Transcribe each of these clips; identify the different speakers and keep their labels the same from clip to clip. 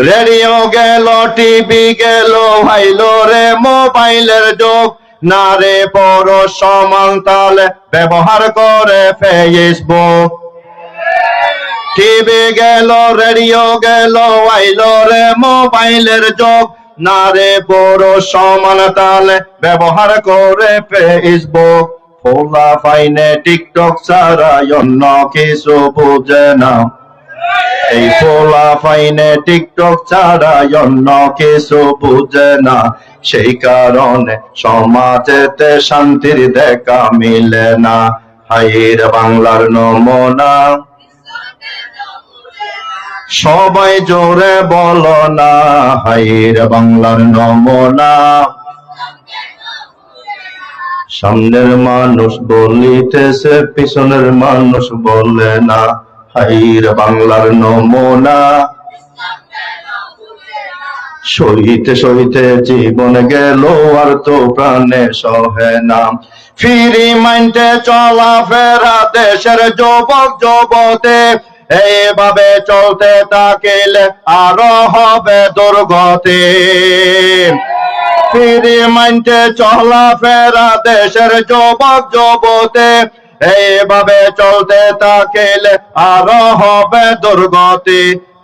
Speaker 1: Radio গেল, TV গেল, হাইলো রে মোবাইলের যুগ, না রে বড় সমান তালে ব্যবহার করে ফেসবুক। টিভি গেল, রেডিও গেল, আইলো রে মোবাইলের যুগ, না রে বড় সমান তালে ব্যবহার করে ফেসবুক। পোলা ফাইনে টিকটক ছাড়া অন্য কিছু বুঝে না, এই পোলা ফাইনে টিকটক ছাড়া অন্য কিছু বুঝে না, সেই কারণে সমাজেতে শান্তির দেখা মিলে না। হাইর বাংলার নমুনা সবাই জোরে বলো না, হাইর বাংলার নমুনা। সামনের মানুষ বলিতেছে, পিছনের মানুষ বলে না, হাইর বাংলার নমুনা। সহিতে সহিতে জীবন গেল, আর তো প্রাণে সহে না। ফ্রি মাইন্ডে চলাফেরা দেশের যুবক যুবতী, এইভাবে চলতে থাকিলে আরো হবে দুর্গতি। ফ্রি মাইন্ডে চলাফেরা দেশের যুবক যুবতী, এইভাবে চলতে থাকিলে আরো হবে দুর্গতি।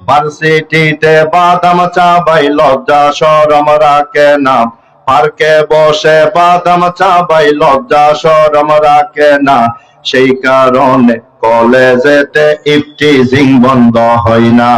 Speaker 1: ভার্সিটিতে বাদাম চাবাই লজ্জা শরম রাখে না, পার্কে বসে বাদাম চাবাই লজ্জা শরম রাখে না, সেই কারণে কলেজেতে ইফটিজিং বন্ধ হয় না।